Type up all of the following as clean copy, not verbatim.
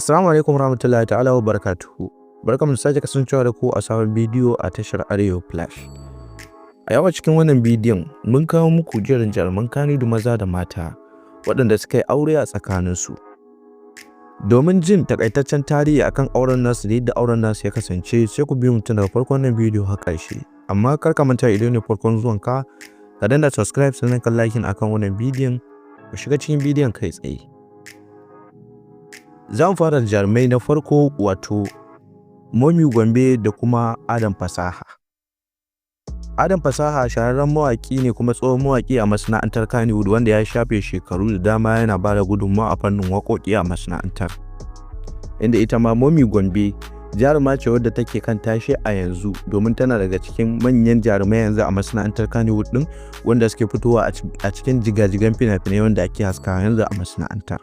Assalamu alaikum warahmatullahi ta'ala wa barakatuhu. Barkamu da sake kasancewa da ku a sabon bidiyo a tashar Arewa Flash. A yau cikin wannan bidiyon mun kawo muku jerin jaruman Kannywood maza da mata waɗanda suka yi aure a tsakaninsu. Domin jin takaitaccen tarihi akan auren nasu da yadda auren nasu ya kasance, sai ku biyo mu tun daga farkon wannan bidiyo har ƙarshe. Amma kar ka manta idan ne farkon zuwanka, ka danna subscribe sannan ka like akan wannan bidiyon, ku shiga cikin bidiyon kai tsaye. Za mu fara da jarumai na farko wato Momi Gombe da kuma Adam Fasaha. Adam Fasaha shahararren mawaƙi ne kuma tsohon mawaƙi a masana'antar Kannywood wanda ya shafe shekaru da dama yana ba da gudunmawa a fannin waƙoƙi a masana'antar. Inda ita ma Momi Gombe jaruma ce wadda take kan tashi a yanzu domin tana daga cikin manyan jarumai yanzu a masana'antar Kannywood ɗin wanda suke fitowa a cikin jigajigan fina-finai wanda ake haskawa yanzu a masana'antar.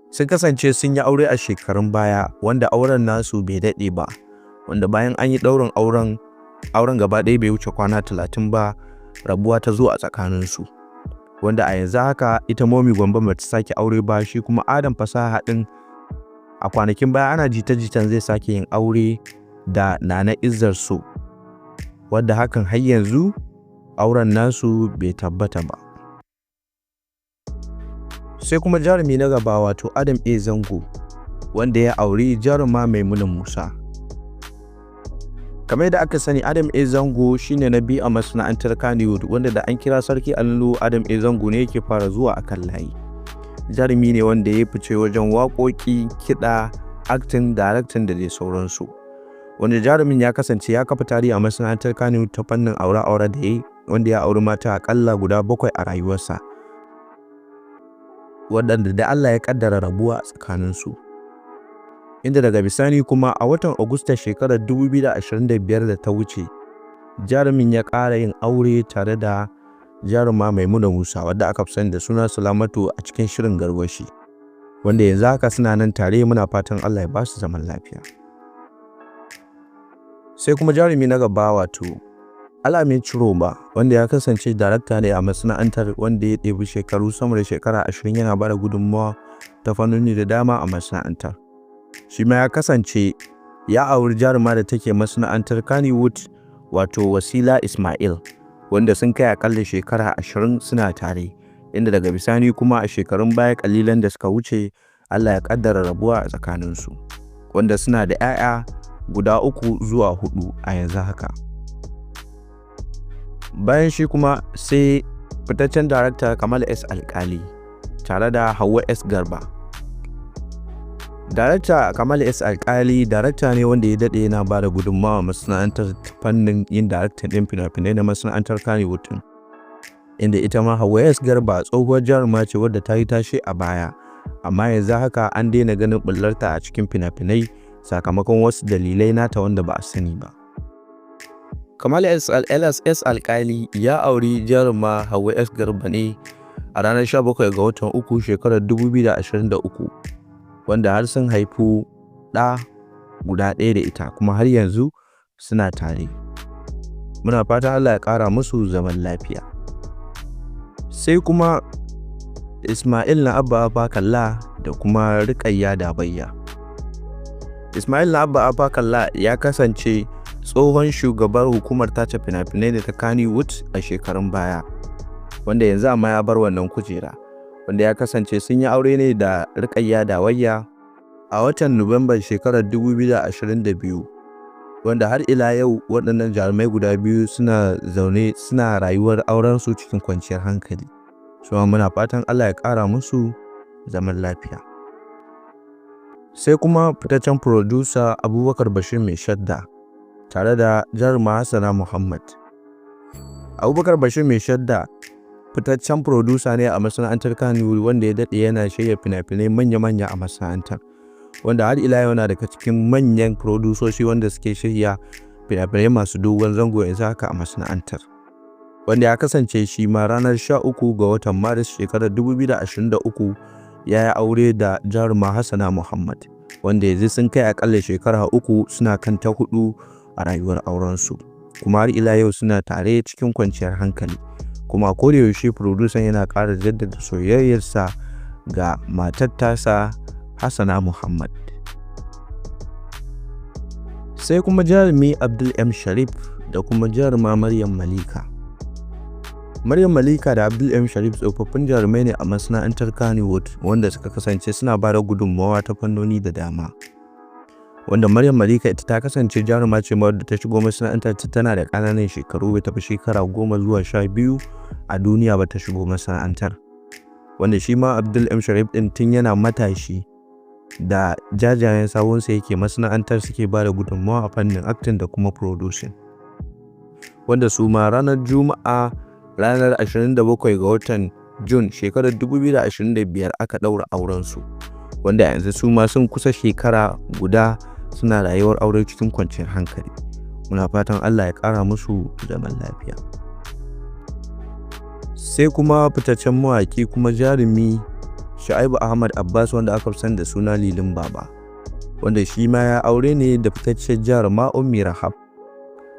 Sun kasance sun yi aure a shekarun baya wanda auren nasu bai daɗe ba, wanda bayan an yi ɗaurin auren gaba ɗaya bai wuce kwana 30 ba, rabuwa ta zo a tsakaninsu, wanda a yanzu haka ita Momi Gombe ba ta sake aure ba, shi kuma Adam Fasaha ɗin a kwanakin baya ana jita-jitan zai sake yin aure da Nana Izzar So, wadda hakan har yanzu auren nasu bai tabbata ba. Sai kuma jarumi na gaba wato Adam A Zango wanda ya auri jaruma Maimunah Musa. Kamar yadda aka sani, Adam A Zango shine na biyu a masana'antar Kannywood wanda da an kira sarki allo Adam A Zango ne yake fara zuwa a kan layi. Jarumi ne wanda ya fice wajen waƙoƙi, kiɗa, acting, directing da dai sauransu. Wanda jarumin ya kasance ya kafa tarihi a masana'antar Kannywood ta fannin aure-aure da yayi, wanda ya auri mata aƙalla guda 7 a rayuwarsa, waɗanda da Allah ya ƙaddara rabuwa a tsakaninsu. Inda daga bisani kuma a watan Agusta shekarar 2025 da ta wuce, jarumin ya ƙara yin aure tare da jaruma Maimunah Musa wadda aka fi sani da suna Salamatu a cikin shirin Garwashi, wanda yanzu haka suna nan tare, muna fatan Allah ya ba su zaman lafiya. Sai kuma jarumi na gaba wato Alamin Ciroma wanda ya kasance darakta ne a masana'antar, wanda ya ɗebi shekaru sama da shekara 20 yana bada gudunmawa ta fannoni da dama a masana'antar. Shi ma ya kasance ya auri jaruma da take masana'antar Kannywood wato Wasila Ismail, wanda sun kai akalla shekara 20 suna tare, inda daga bisani kuma a shekarun baya kalilan da suka wuce Allah ya kaddara rabuwa a tsakaninsu, wanda suna da 'ya'ya guda 3 zuwa 4 a yanzu haka. Bayan shi kuma sai fitaccen darakta Kamal S. Alkali tare da Hauwa S. Garba. Darakta Kamal S. Alkali darakta ne wanda ya daɗe yana ba da gudunmawa masana'antar fannin yin daraktan ɗin fina-finai na masana'antar Kannywood, inda ita ma Hauwa S. Garba tsohuwar jaruma ce wadda ta yi tashe a baya, amma yanzu haka an daina ganin ɓullarta a cikin fina-finai sakamakon wasu dalilai nata wanda ba a sani ba. Kamal S. Alkali ya auri jaruma Hauwa S. Garba ne a ranar 17 ga watan uku shekarar 2023, wanda har sun haifu ɗa guda ɗaya da ita, kuma har yanzu suna tare. Muna fatan Allah ya ƙara musu zaman lafiya. Sai kuma Ismail na Abba Kalla da kuma Rukayya Dabayya. Ismail na Abba Kalla ya kasance tsohon shugabar hukumar tace fina-finai da ta Kannywood a shekarun baya, wanda yanzu amma ya bar wannan kujera, wanda ya kasance sun yi aure ne da Rukayya Dabayya a watan Nuwamban shekarar 2022, wanda har ila yau waɗannan jarumai guda biyu suna zaune suna rayuwar aurensu cikin kwanciyar hankali. So muna fatan Allah ya ƙara musu zaman lafiya. Sai kuma fitaccen producer Abubakar Bashir Mai Shadda tare da jaruma Hassana Muhammad. Abubakar Bashir Mai Shadda fitaccen producer ne a masana'antar Kannywood wanda ya daɗe yana shirya fina-finai manya-manya a masana'antar, wanda har ila yau na daga cikin manyan produsoci wanda suke shirya fina-finai masu dogon zango yanzu haka a masana'antar, wanda ya kasance shi ma ranar 13 ga watan Maris shekarar 2023 ya yi aure da jaruma Hassana Muhammad, wanda yanzu sun kai akalla shekara 3 suna kan ta 4 a rayuwar aurensu, kuma har ila yau suna tare cikin kwanciyar hankali, kuma kodayaushe producer yana ƙara jaddada soyayyarsa ga matar tasa Hassana Muhammad. Sai kuma jarumi Abdul M Sharif da kuma jaruma Maryam Malika. Maryam Malika da Abdul M Sharif tsofaffin jarumai ne a masana'antar Kannywood wanda suka kasance suna ba da gudunmawa ta fannoni da dama. Wanda Maryam Malika ita ta kasance jaruma ce wadda ta shigo masana'antar tana da ƙananan shekaru, bai tafi shekara 10 zuwa 12 a duniya ba ta shigo masana'antar. Wanda shi ma Abdul M Sharif din tun yana matashi da jajayen sawunsa yake masana'antar suke ba da gudunmawa a fannin acting da kuma producing. Wanda su ma ranar Juma'a ranar 27 ga watan Jun shekarar 2025 aka ɗaura aurensu. Wanda yanzu su ma sun kusa shekara guda suna rayuwar aure cikin kwanciyar hankali. Muna fatan Allah ya ƙara musu zaman lafiya. Sai kuma fitaccen mawaƙi kuma jarumi Shu'aibu Ahmad Abbas wanda aka fi sani da suna Lilin Baba. Wanda shi ma ya aure ne da fitaccen jaruma Ummi Rahab.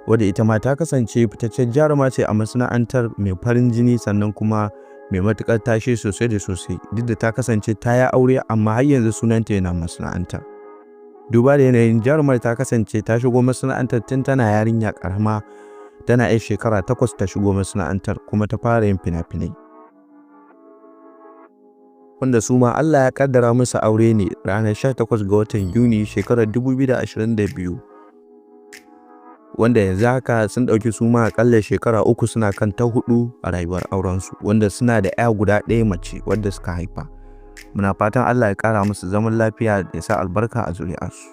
Wadda ita ma ta kasance fitaccen jaruma ce a masana'antar mai farin jini sannan kuma mai matuƙar tashe sosai da sosai. Duk da ta kasance ta yi aure amma har yanzu sunanta yana masana'antar. Duba da yanayin jarumar ta kasance ta shigo masana'antar tun tana yarinya ƙarama, tana 'yar shekara 8 ta shigo masana'antar kuma ta fara yin fina-finai. Wanda su ma Allah ya kaddara musu aure ne ranar 18 ga watan Yuni shekarar 2022. Wanda yanzu haka sun ɗauki su ma aƙalla shekara 3 suna kan ta 4 a rayuwar aurensu, wanda suna da 'ya guda ɗaya mace wadda suka haifa. Muna fatan Allah ya ƙara musu zaman lafiya da sa albarka a zuri'arsu.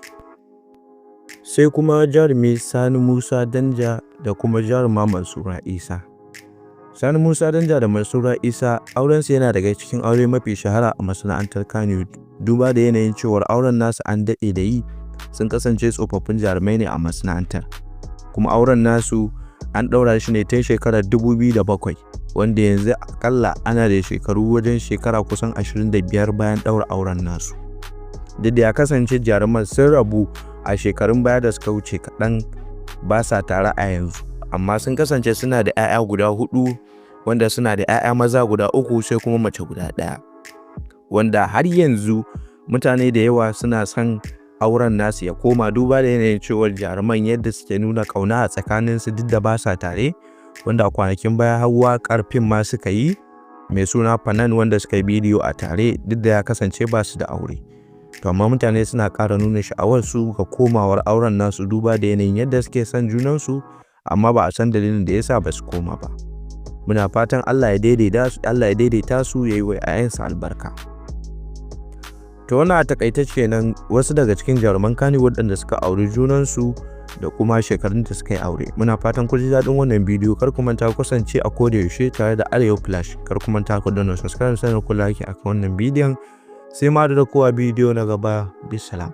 Sai kuma jarumi Sani Musa Danja da kuma jaruma Mansura Isa. Sani Musa Danja da Mansura Isa aurensu yana daga cikin aure mafi shahara a masana'antar Kannywood. Duba da yanayin cewar auren nasu an daɗe da yi, sun kasance tsofaffin jarumai ne a masana'antar. Kuma auren nasu an ɗaura shi ne tun shekarar 2007, wanda yanzu akalla ana da shekaru wajen shekara kusan 25 bayan ɗaura auren nasu. Duk da ya kasance jaruman sun rabu a shekarun baya da suka wuce kaɗan, ba sa tare a yanzu, amma sun kasance suna da 'ya'ya guda 4, wanda suna da 'ya'ya maza guda 3 sai kuma mace guda 1. Wanda har yanzu mutane da yawa suna son auren nasu ya koma, duba da yanayin cewar jaruman yadda suke nuna ƙauna a tsakaninsu duk da ba sa tare. Wanda a kwanakin baya hawa ƙarfin ma suka yi mai suna Fanan, wanda suka yi bidiyo a tare duk da ya kasance ba su da aure. To amma mutane suna ƙara nuna sha'awarsu ga komawar auren nasu duba da yanayin yadda suke son junansu, amma ba a san dalilin da yasa ba su koma ba. Muna fatan Allah ya daidaita su yayi wa 'ya'yansa albarka. To wannan a takaice kenan wasu daga cikin jaruman Kannywood waɗanda suka auri junansu da kuma shekarun da suka yi aure. Muna fatan ku ji daɗin wannan bidiyo. Kar ku manta ku kasance a koda yaushe tare da Arewa Flash. Kar ku manta ku danna subscribe sannan ku like akan wannan bidiyon. Sai ma da kowa bidiyo na gaba. Bisalam.